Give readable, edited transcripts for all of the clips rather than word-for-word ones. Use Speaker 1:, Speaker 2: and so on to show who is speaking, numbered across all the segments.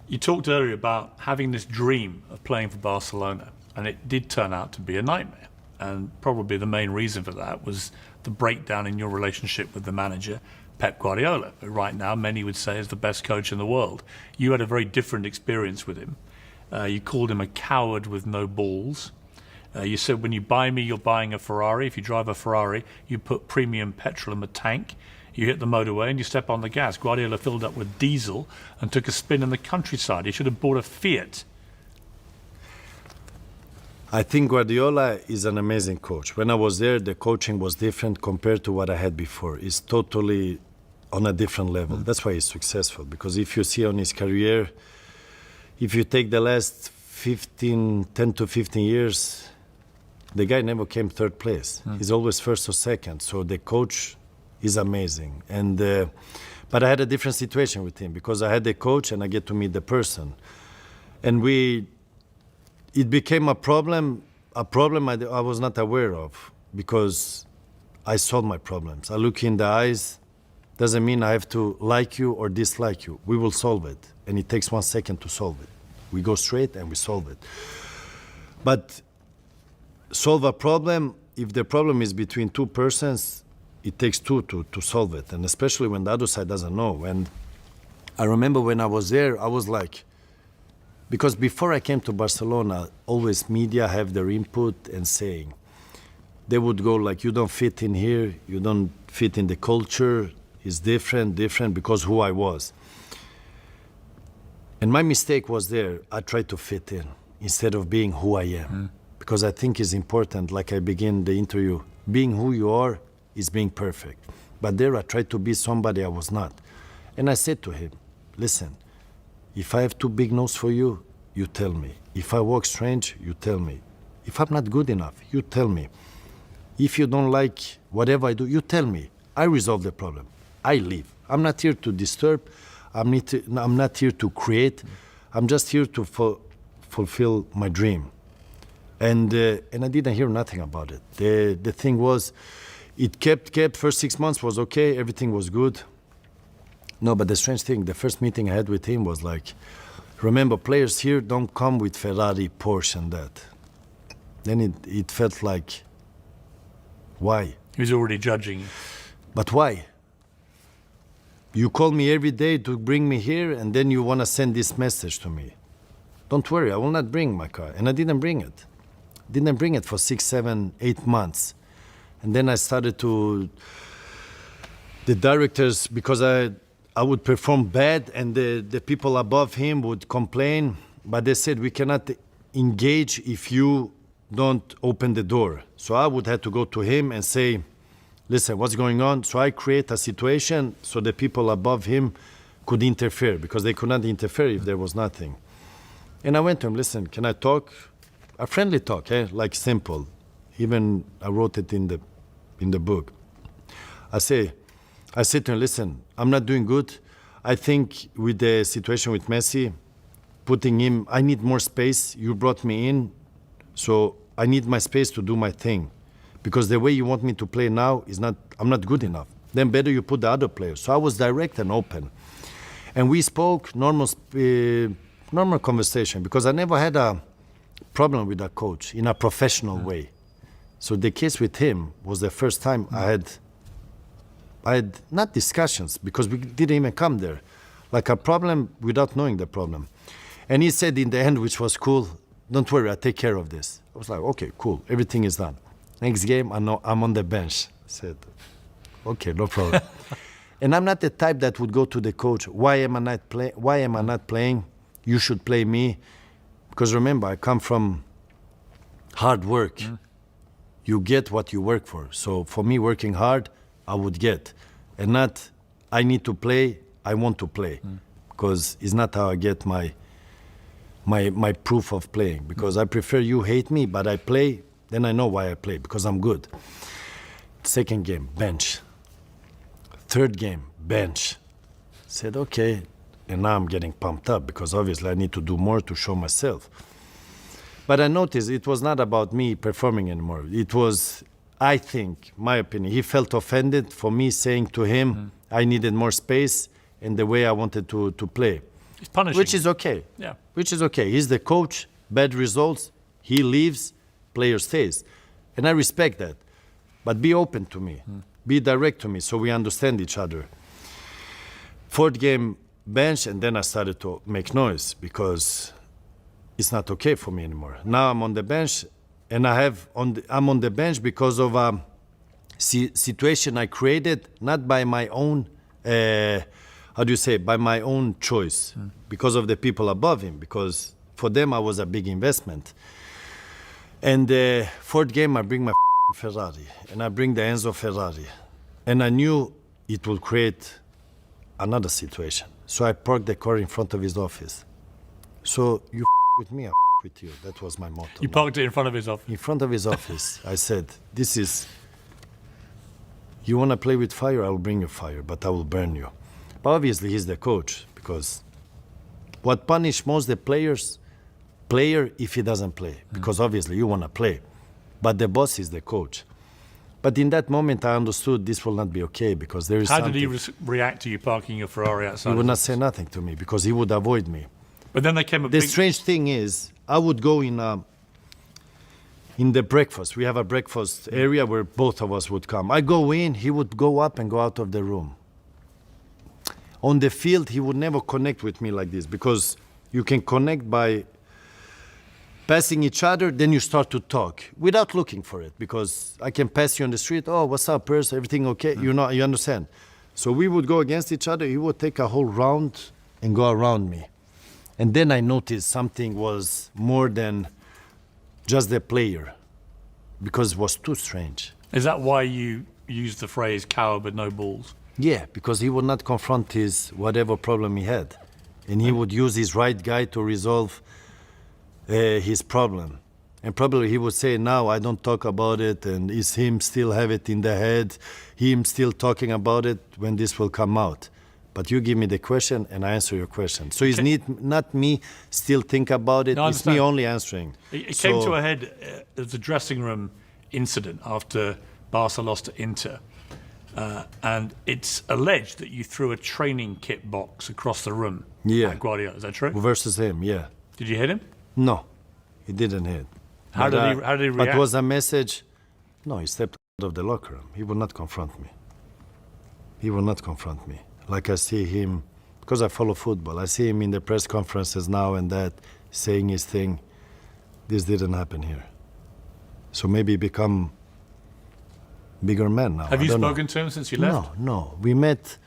Speaker 1: You talked earlier about having this dream of playing for Barcelona, and it did turn out to be a nightmare. And probably the main reason for that was the breakdown in your relationship with the manager, Pep Guardiola, who right now many would say is the best coach in the world. You had a very different experience with him. You called him a coward with no balls. You said when you buy me, you're buying a Ferrari. If you drive a Ferrari, you put premium petrol in the tank. You hit the motorway and you step on the gas. Guardiola filled up with diesel and took a spin in the countryside. He should have bought a Fiat.
Speaker 2: I think Guardiola is an amazing coach. When I was there, the coaching was different compared to what I had before. It's totally on a different level. That's why he's successful. Because if you see on his career, if you take the last 10 to 15 years, the guy never came third place. He's always first or second. So the coach is amazing. But I had a different situation with him because I had the coach and I get to meet the person. And it became a problem I was not aware of because I solved my problems. I look in the eyes, doesn't mean I have to like you or dislike you. We will solve it. And it takes 1 second to solve it. We go straight and we solve it. But solve a problem, if the problem is between two persons, it takes two to solve it, and especially when the other side doesn't know. And I remember when I was there, I was like, because before I came to Barcelona, always media have their input and saying. They would go like, you don't fit in here, you don't fit in the culture, it's different, because who I was. And my mistake was there, I tried to fit in instead of being who I am. Because I think it's important, like I begin the interview, being who you are is being perfect. But there I tried to be somebody I was not. And I said to him, listen, if I have too big nose for you, you tell me. If I walk strange, you tell me. If I'm not good enough, you tell me. If you don't like whatever I do, you tell me. I resolve the problem. I leave. I'm not here to disturb. I'm not here to create. I'm just here to fulfill my dream. And I didn't hear nothing about it. The thing was, it kept, first 6 months was okay, everything was good. No, but the strange thing, the first meeting I had with him was like, remember, players here don't come with Ferrari, Porsche and that. Then it felt like, why?
Speaker 1: He was already judging you.
Speaker 2: But why? You call me every day to bring me here and then you want to send this message to me. Don't worry, I will not bring my car. And I didn't bring it. Didn't bring it for 6, 7, 8 months. And then I started the directors, because I would perform bad and the people above him would complain, but they said, we cannot engage if you don't open the door. So I would have to go to him and say, listen, what's going on? So I create a situation so the people above him could interfere, because they could not interfere if there was nothing. And I went to him, listen, can I talk? A friendly talk, like simple. Even I wrote it in the book. I said to him, listen, I'm not doing good. I think with the situation with Messi, putting him, I need more space. You brought me in, so I need my space to do my thing. Because the way you want me to play now is not, I'm not good enough. Then better you put the other players. So I was direct and open. And we spoke normal conversation, because I never had a problem with a coach in a professional way. So the case with him was the first time I had not discussions, because we didn't even come there, like a problem without knowing the problem. And he said in the end, which was cool, don't worry, I'll take care of this. I was like, okay, cool, everything is done. Next game, I'm on the bench. I said, okay, no problem. And I'm not the type that would go to the coach, why am I not playing? You should play me. Because remember, I come from hard work. You get what you work for. So for me, working hard, I would get. And not, I need to play, I want to play. Because it's not how I get my proof of playing. Because I prefer you hate me, but I play, then I know why I play, because I'm good. Second game, bench. Third game, bench. Said, okay. And now I'm getting pumped up, because obviously I need to do more to show myself. But I noticed it was not about me performing anymore. It was, I think, my opinion, he felt offended for me saying to him, I needed more space and the way I wanted to play.
Speaker 1: It's punishing.
Speaker 2: which is okay.
Speaker 1: Yeah.
Speaker 2: Which is okay. He's the coach, bad results, he leaves, player stays. And I respect that. But be open to me, be direct to me so we understand each other. Fourth game, bench, and then I started to make noise because it's not okay for me anymore. Now I'm on the bench, and I'm on the bench because of a situation I created, not by my own, by my own choice, because of the people above him, because for them I was a big investment. And the fourth game, I bring my Ferrari, and I bring the Enzo Ferrari, and I knew it would create another situation. So I parked the car in front of his office. So you with me, I with you. That was my motto.
Speaker 1: You parked it in front of his office.
Speaker 2: In front of his office, I said, you want to play with fire, I will bring you fire, but I will burn you. But obviously he's the coach, because what punish most the player if he doesn't play, because obviously you want to play, but the boss is the coach. But in that moment I understood this will not be okay, because there is
Speaker 1: How
Speaker 2: something.
Speaker 1: did he react to you parking your Ferrari outside?
Speaker 2: He would
Speaker 1: his
Speaker 2: not
Speaker 1: office?
Speaker 2: say nothing to me, because he would avoid me.
Speaker 1: But then they came a
Speaker 2: The
Speaker 1: big...
Speaker 2: strange thing is, I would go in the breakfast. We have a breakfast area where both of us would come. I go in, he would go up and go out of the room. On the field, he would never connect with me like this, because you can connect by passing each other, then you start to talk without looking for it, because I can pass you on the street. Oh, what's up, Pers? Everything okay? You understand? So we would go against each other. He would take a whole round and go around me. And then I noticed something was more than just the player, because it was too strange.
Speaker 1: Is that why you used the phrase coward with no balls?
Speaker 2: Yeah, because he would not confront his whatever problem he had. And he would use his right guy to resolve his problem. And probably he would say, now I don't talk about it, and is him still have it in the head, him still talking about it when this will come out. But you give me the question and I answer your question. So it's not me still think about it,
Speaker 1: No, I
Speaker 2: it's me
Speaker 1: understand.
Speaker 2: only answering.
Speaker 1: It came to a head as the dressing room incident after Barca lost to Inter. And it's alleged that you threw a training kit box across the room at Guardiola. Is that true?
Speaker 2: Versus him, yeah.
Speaker 1: Did you hit him?
Speaker 2: No, he didn't hit.
Speaker 1: How did he react?
Speaker 2: But was a message? No, he stepped out of the locker room. He will not confront me. He will not confront me. Like I see him, because I follow football, I see him in the press conferences now and that, saying his thing. This didn't happen here. So maybe become bigger man now.
Speaker 1: Have you spoken to him since you left?
Speaker 2: No. We met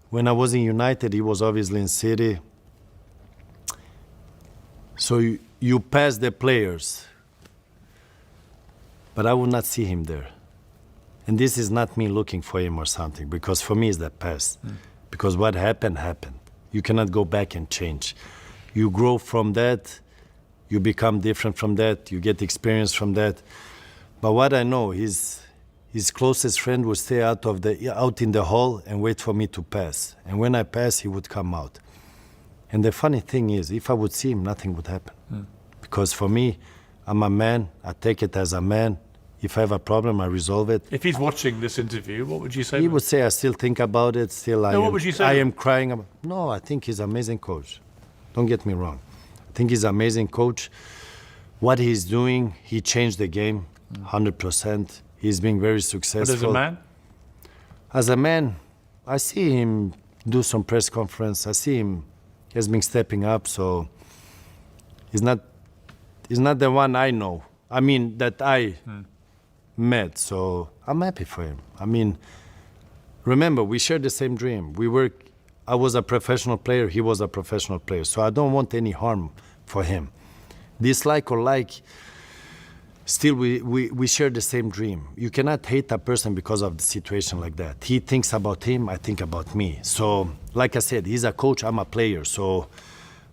Speaker 2: when I was in United. He was obviously in City. So you pass the players, but I would not see him there. And this is not me looking for him or something, because for me it's the past. Because what happened, happened. You cannot go back and change. You grow from that, you become different from that, you get experience from that. But what I know, his closest friend would stay out in the hall and wait for me to pass. And when I pass, he would come out. And the funny thing is, if I would see him, nothing would happen. Because for me, I'm a man, I take it as a man. If I have a problem, I resolve it.
Speaker 1: If he's watching this interview, what would you say?
Speaker 2: He would say, I still think about it,
Speaker 1: what would you say?
Speaker 2: I am crying about. No, I think he's an amazing coach. Don't get me wrong. I think he's an amazing coach. What he's doing, he changed the game 100%. He's being very successful.
Speaker 1: But as a man?
Speaker 2: As a man, I see him do some press conference. I see him, he has been stepping up, so he's not the one I know. I mean, that I met, so I'm happy for him. I mean, remember, we share the same dream. I was a professional player, he was a professional player, so I don't want any harm for him. Dislike or like, still we share the same dream. You cannot hate a person because of the situation like that. He thinks about him, I think about me. So, like I said, he's a coach, I'm a player, so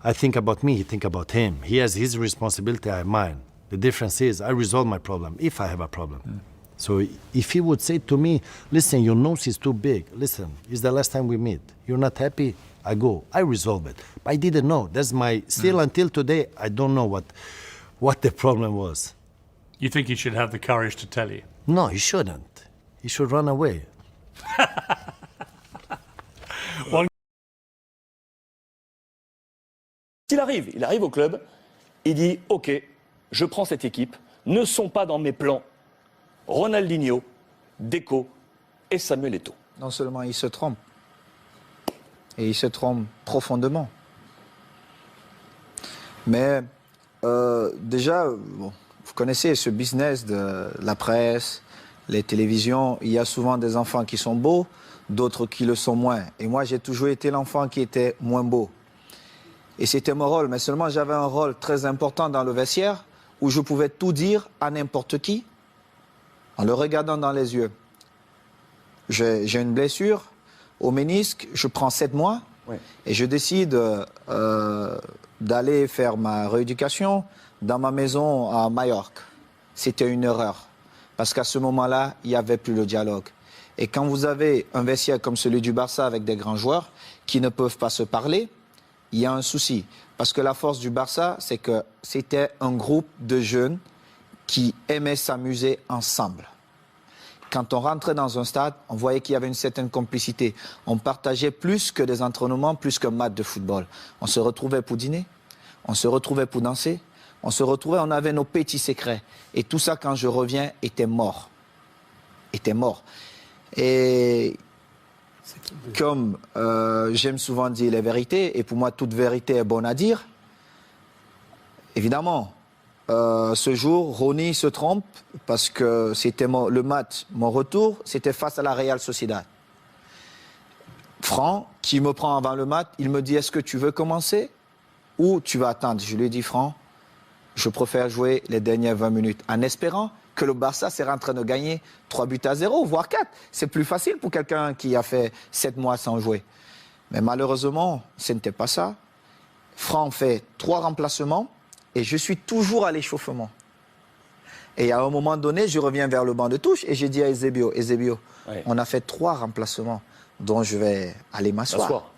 Speaker 2: I think about me, he think about him. He has his responsibility, I have mine. The difference is I resolve my problem if I have a problem. So if he would say to me, listen, your nose is too big. Listen, it's the last time we meet. You're not happy? I go. I resolve it. But I didn't know. That's my, still until today, I don't know what the problem was.
Speaker 1: You think he should have the courage to tell you?
Speaker 2: No, he shouldn't. He should run away.
Speaker 3: Il arrive au club, il dit « Ok, je prends cette équipe, ne sont pas dans mes plans Ronaldinho, Deco et Samuel Eto'o. »
Speaker 4: Non seulement il se trompe, et il se trompe profondément. Mais déjà, bon, vous connaissez ce business de la presse, les télévisions. Il y a souvent des enfants qui sont beaux, d'autres qui le sont moins. Et moi, j'ai toujours été l'enfant qui était moins beau. Et c'était mon rôle. Mais seulement, j'avais un rôle très important dans le vestiaire où je pouvais tout dire à n'importe qui en le regardant dans les yeux. J'ai une blessure au ménisque, je prends 7 mois et je décide d'aller faire ma rééducation dans ma maison à Majorque. C'était une erreur parce qu'à ce moment-là, il n'y avait plus le dialogue. Et quand vous avez un vestiaire comme celui du Barça avec des grands joueurs qui ne peuvent pas se parler, il y a un souci. Parce que la force du Barça, c'est que c'était un groupe de jeunes qui aimaient s'amuser ensemble. Quand on rentrait dans un stade, on voyait qu'il y avait une certaine complicité. On partageait plus que des entraînements, plus qu'un match de football. On se retrouvait pour dîner, on se retrouvait pour danser, on avait nos petits secrets. Et tout ça, quand je reviens, était mort. Était mort. Et comme j'aime souvent dire les vérités, et pour moi, toute vérité est bonne à dire, évidemment, ce jour, Ronny se trompe parce que c'était le match, mon retour, c'était face à la Real Sociedad. Franck, qui me prend avant le match, il me dit « Est-ce que tu veux commencer ou tu vas attendre ?» Je lui ai dit « Franck, je préfère jouer les dernières 20 minutes en espérant que le Barça sera en train de gagner 3-0, voire 4. C'est plus facile pour quelqu'un qui a fait 7 mois sans jouer. » Mais malheureusement, ce n'était pas ça. Franck fait 3 remplacements. Et je suis toujours à l'échauffement. Et à un moment donné, je reviens vers le banc de touche et j'ai dit à Eusebio, on a fait 3 remplacements dont je vais aller m'asseoir.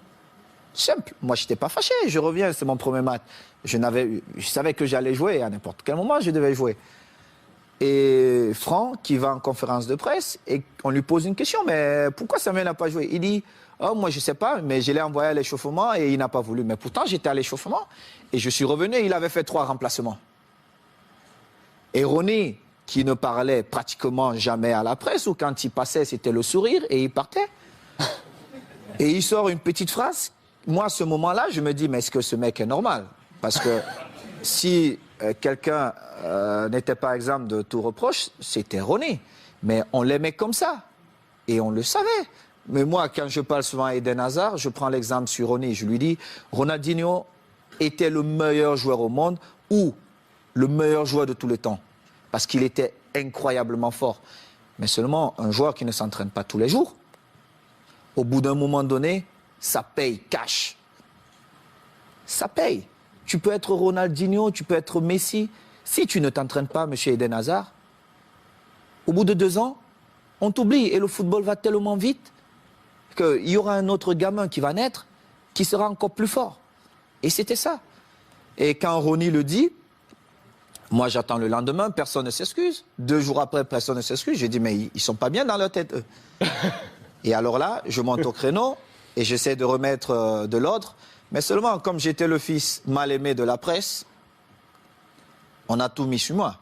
Speaker 4: Simple. Moi, je n'étais pas fâché. Je reviens, c'est mon premier match. Je savais que j'allais jouer. À n'importe quel moment, je devais jouer. Et Franck, qui va en conférence de presse, et on lui pose une question. Mais pourquoi Samuel n'a pas joué? Il dit, oh, moi, je ne sais pas, mais je l'ai envoyé à l'échauffement et il n'a pas voulu. Mais pourtant, j'étais à l'échauffement et je suis revenu et il avait fait 3 remplacements. Et Ronny, qui ne parlait pratiquement jamais à la presse, ou quand il passait, c'était le sourire et il partait. Et il sort une petite phrase. Moi, à ce moment-là, je me dis, mais est-ce que ce mec est normal? Parce que si quelqu'un n'était pas exempt de tout reproche, c'était Ronny. Mais on l'aimait comme ça. Et on le savait. Mais moi, quand je parle souvent à Eden Hazard, je prends l'exemple sur Ronny. Je lui dis, Ronaldinho était le meilleur joueur au monde ou le meilleur joueur de tous les temps. Parce qu'il était incroyablement fort. Mais seulement un joueur qui ne s'entraîne pas tous les jours, au bout d'un moment donné, ça paye cash. Ça paye. Tu peux être Ronaldinho, tu peux être Messi. Si tu ne t'entraînes pas, monsieur Eden Hazard, au bout de 2 ans, on t'oublie. Et le football va tellement vite qu'il y aura un autre gamin qui va naître qui sera encore plus fort. Et c'était ça. Et quand Ronny le dit, moi j'attends le lendemain, personne ne s'excuse. 2 jours après, personne ne s'excuse. Je dis, mais ils ne sont pas bien dans leur tête, eux. Et alors là, je monte au créneau et j'essaie de remettre de l'ordre. Mais seulement, comme j'étais le fils mal aimé de la presse, on a tout mis sur moi.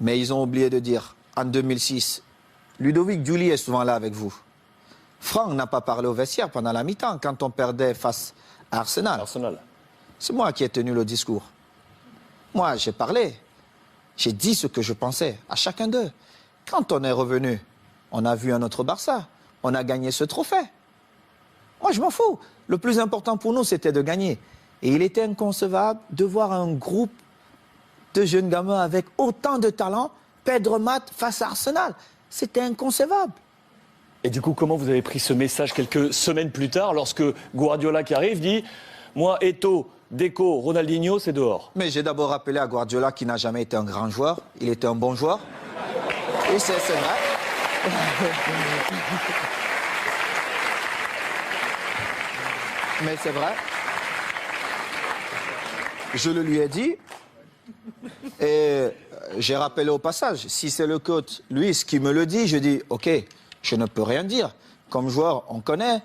Speaker 4: Mais ils ont oublié de dire, en 2006, Ludovic Giuli est souvent là avec vous. Franck n'a pas parlé au vestiaire pendant la mi-temps, quand on perdait face à Arsenal. C'est moi qui ai tenu le discours. Moi, j'ai parlé. J'ai dit ce que je pensais à chacun d'eux. Quand on est revenu, on a vu un autre Barça. On a gagné ce trophée. Moi, je m'en fous. Le plus important pour nous, c'était de gagner. Et il était inconcevable de voir un groupe de jeunes gamins avec autant de talent perdre match face à Arsenal. C'était inconcevable.
Speaker 3: Et du coup, comment vous avez pris ce message quelques semaines plus tard, lorsque Guardiola qui arrive dit « Moi, Eto'o, Deco, Ronaldinho, c'est dehors ».
Speaker 4: Mais j'ai d'abord rappelé à Guardiola qu'il n'a jamais été un grand joueur. Il était un bon joueur. Et c'est vrai. Mais c'est vrai. Je le lui ai dit. Et j'ai rappelé au passage, si c'est le coach Luis qui me le dit, je dis, ok, je ne peux rien dire. Comme joueur, on connaît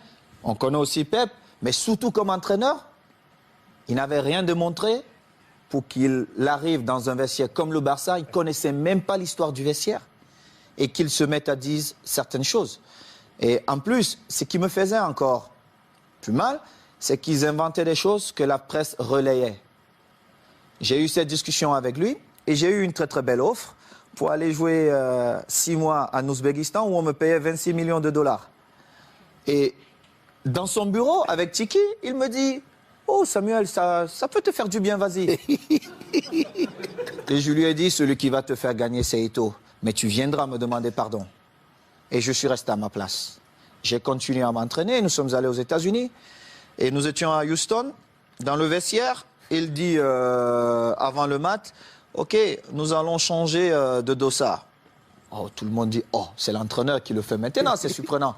Speaker 4: aussi Pep, mais surtout comme entraîneur, Il n'avait rien démontré pour qu'il arrive dans un vestiaire comme le Barça. Il ne connaissait même pas l'histoire du vestiaire et qu'il se mette à dire certaines choses. Et en plus, ce qui me faisait encore plus mal, c'est qu'ils inventaient des choses que la presse relayait. J'ai eu cette discussion avec lui et j'ai eu une très très belle offre pour aller jouer 6 mois en Ouzbékistan où on me payait 26 millions de dollars. Et dans son bureau, avec Tiki, il me dit « Oh Samuel, ça peut te faire du bien, vas-y. » Et je lui ai dit « Celui qui va te faire gagner, c'est Eto'o. Mais tu viendras me demander pardon. » Et je suis resté à ma place. J'ai continué à m'entraîner, nous sommes allés aux États-Unis. Et nous étions à Houston, dans le vestiaire. Il dit avant le match, « Ok, nous allons changer de dossard. » Oh, tout le monde dit, « Oh, c'est l'entraîneur qui le fait maintenant, c'est surprenant. »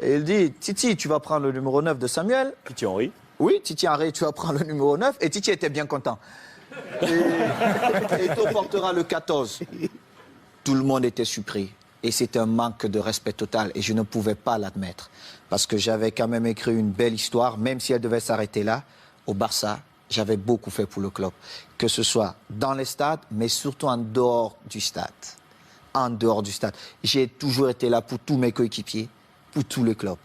Speaker 4: Et il dit, « Titi, tu vas prendre le numéro 9 de Samuel. »
Speaker 3: Titi Henry.
Speaker 4: Oui, Titi Henry, tu vas prendre le numéro 9. Et Titi était bien content. Et Eto'o portera le 14. Tout le monde était surpris. Et c'était un manque de respect total. Et je ne pouvais pas l'admettre. Parce que j'avais quand même écrit une belle histoire, même si elle devait s'arrêter là, au Barça. J'avais beaucoup fait pour le club. Que ce soit dans les stades, mais surtout en dehors du stade. En dehors du stade. J'ai toujours été là pour tous mes coéquipiers, pour tous les clubs.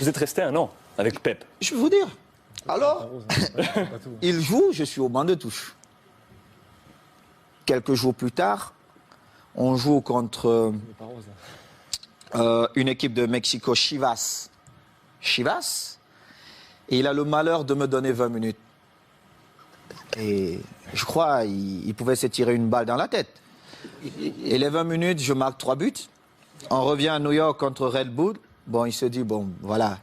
Speaker 3: Vous êtes resté 1 an avec Pep.
Speaker 4: Je vais vous dire. Alors, il joue, je suis au banc de touche. Quelques jours plus tard, on joue contre une équipe de Mexico, Chivas. Chivas. Et il a le malheur de me donner 20 minutes. Et je crois qu'il pouvait se tirer une balle dans la tête. Et les 20 minutes, je marque 3 buts. On revient à New York contre Red Bull. Bon, il se dit, bon, voilà.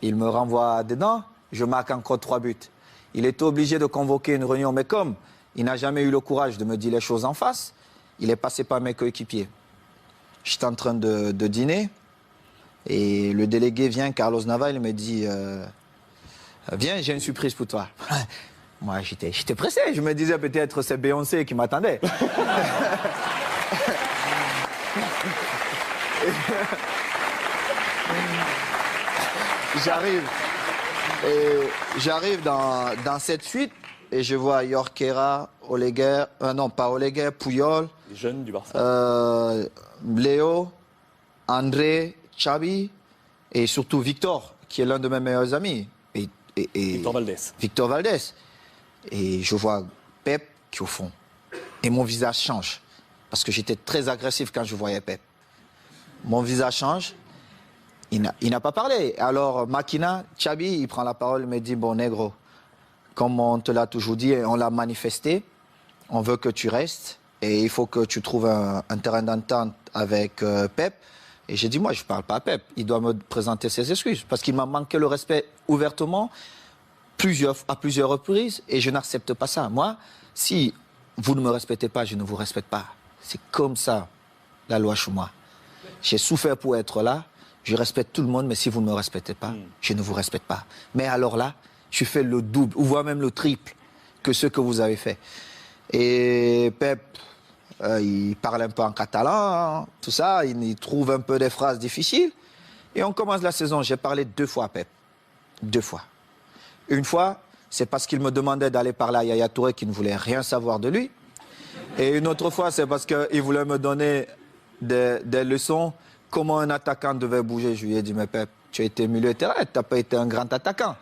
Speaker 4: Il me renvoie dedans. Je marque encore 3 buts. Il était obligé de convoquer une réunion. Mais comme il n'a jamais eu le courage de me dire les choses en face, il est passé par mes coéquipiers. J'étais en train de dîner. Et le délégué vient, Carlos Nava, il me dit, viens, j'ai une surprise pour toi. Moi, j'étais pressé. Je me disais peut-être c'est Beyoncé qui m'attendait. J'arrive dans cette suite et je vois Jorquera, Oleguer, non pas Oleguer, Puyol,
Speaker 3: Les jeunes du Barça.
Speaker 4: Léo, André, Xavi et surtout Victor, qui est l'un de mes meilleurs amis. Et
Speaker 3: Victor Valdés.
Speaker 4: Victor Valdés. Et je vois Pep qui est au fond. Et mon visage change. Parce que j'étais très agressif quand je voyais Pep. Mon visage change. Il n'a pas parlé. Alors, Makina, Xabi, il prend la parole, il me dit, bon, négro, comme on te l'a toujours dit, et on l'a manifesté, on veut que tu restes et il faut que tu trouves un terrain d'entente avec Pep. Et j'ai dit, moi, je ne parle pas à Pep. Il doit me présenter ses excuses parce qu'il m'a manqué le respect ouvertement à plusieurs reprises et je n'accepte pas ça. Moi, si vous ne me respectez pas, je ne vous respecte pas. C'est comme ça, la loi chez moi. J'ai souffert pour être là. Je respecte tout le monde, mais si vous ne me respectez pas, je ne vous respecte pas. Mais alors là, je fais le double, ou voire même le triple que ce que vous avez fait. Et Pep, il parle un peu en catalan, hein, tout ça, il trouve un peu des phrases difficiles. Et on commence la saison, j'ai parlé 2 fois à Pep. 2 fois. Une fois, c'est parce qu'il me demandait d'aller parler à Yaya Touré qui ne voulait rien savoir de lui. Et une autre fois, c'est parce qu'il voulait me donner des leçons. Comment un attaquant devait bouger. Je lui ai dit, mais Pep, tu as été milieu de terrain, tu n'as pas été un grand attaquant.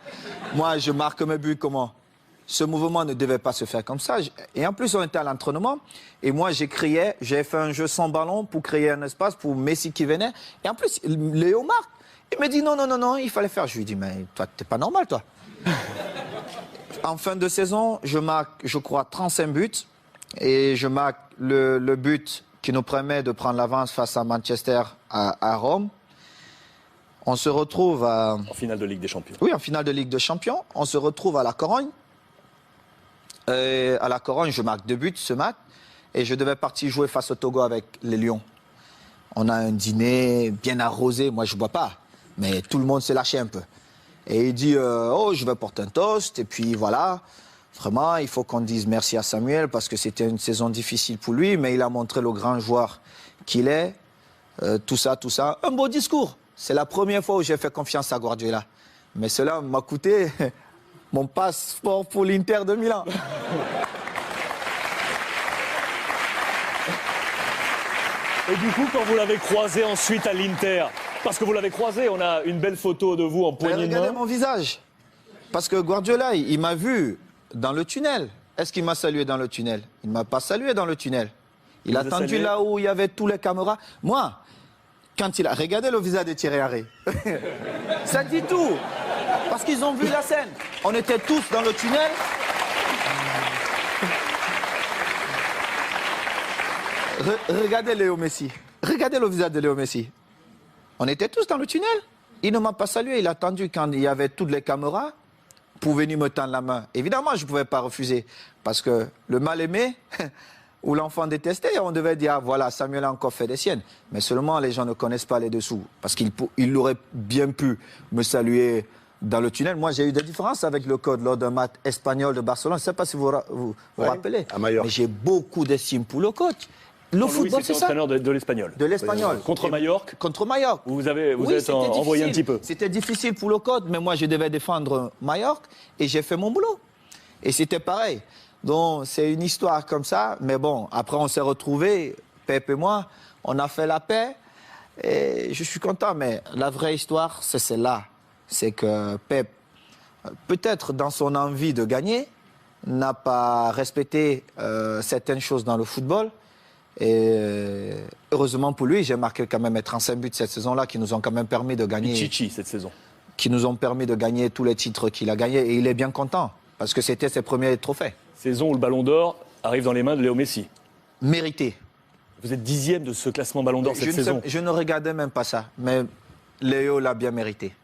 Speaker 4: Moi, je marque mes buts comment? Ce mouvement ne devait pas se faire comme ça. Et en plus, on était à l'entraînement. Et moi, j'ai fait un jeu sans ballon pour créer un espace pour Messi qui venait. Et en plus, Léo marque. Il me dit, non, il fallait faire. Je lui ai dit, mais toi, t'es pas normal, toi. En fin de saison, je marque, je crois, 35 buts. Et je marque le but qui nous permet de prendre l'avance face à Manchester à Rome. On se retrouve
Speaker 3: En finale de Ligue des Champions.
Speaker 4: Oui, en finale de Ligue des Champions. On se retrouve à la Corogne. Et à la Corogne, je marque 2 buts ce match. Et je devais partir jouer face au Togo avec les Lions. On a un dîner bien arrosé. Moi, je ne bois pas. Mais tout le monde s'est lâché un peu. Et il dit, oh, je vais porter un toast. Et puis voilà. Vraiment, il faut qu'on dise merci à Samuel parce que c'était une saison difficile pour lui, mais il a montré le grand joueur qu'il est. Tout ça. Un beau discours. C'est la première fois où j'ai fait confiance à Guardiola. Mais cela m'a coûté mon passeport pour l'Inter de Milan.
Speaker 3: Et du coup, quand vous l'avez croisé ensuite à l'Inter, parce que vous l'avez croisé, on a une belle photo de vous en poignée de
Speaker 4: Regardez
Speaker 3: main.
Speaker 4: mon visage. Parce que Guardiola, il m'a vu dans le tunnel. Est-ce qu'il m'a salué dans le tunnel? Il ne m'a pas salué dans le tunnel. Il a
Speaker 3: vous a
Speaker 4: attendu
Speaker 3: salué?
Speaker 4: là où il y avait tous les caméras. Moi, quand il a regardé le visage de Thierry Henry, ça dit tout. Parce qu'ils ont vu la scène. On était tous dans le tunnel. Regardez Léo Messi. Regardez le visage de Léo Messi. On était tous dans le tunnel. Il ne m'a pas salué. Il a attendu quand il y avait toutes les caméras pour venir me tendre la main. Évidemment, je ne pouvais pas refuser. Parce que le mal-aimé ou l'enfant détesté, on devait dire, ah, voilà, Samuel a encore fait des siennes. Mais seulement, les gens ne connaissent pas les dessous. Parce qu'il aurait bien pu me saluer dans le tunnel. Moi, j'ai eu des différences avec le code lors d'un match espagnol de Barcelone. Je ne sais pas si vous vous rappelez.
Speaker 5: à Majorque.
Speaker 4: Mais j'ai beaucoup d'estime pour le coach. Le
Speaker 3: Louis,
Speaker 4: football,
Speaker 3: c'était
Speaker 4: c'est ça.
Speaker 3: entraîneur de l'Espagnol.
Speaker 4: De l'Espagnol.
Speaker 3: Contre Majorque,
Speaker 4: Contre Majorque.
Speaker 3: vous
Speaker 4: Oui,
Speaker 3: êtes
Speaker 4: c'était
Speaker 3: envoyé un
Speaker 4: difficile.
Speaker 3: petit peu.
Speaker 4: C'était difficile pour le code, mais moi, je devais défendre Majorque et j'ai fait mon boulot. Et c'était pareil. Donc, c'est une histoire comme ça. Mais bon, après, on s'est retrouvés, Pep et moi, on a fait la paix et je suis content. Mais la vraie histoire, c'est celle-là. C'est que Pep, peut-être dans son envie de gagner, n'a pas respecté certaines choses dans le football. Et heureusement pour lui, j'ai marqué quand même 35 buts cette saison-là qui nous ont quand même permis de gagner.
Speaker 3: Chichi cette saison.
Speaker 4: Qui nous ont permis de gagner tous les titres qu'il a gagnés. Et il est bien content parce que c'était ses premiers trophées.
Speaker 3: Saison où le Ballon d'Or arrive dans les mains de Léo Messi.
Speaker 4: Mérité.
Speaker 3: Vous êtes 10e de ce classement Ballon d'Or cette saison.
Speaker 4: Je ne regardais même pas ça. Mais Léo l'a bien mérité.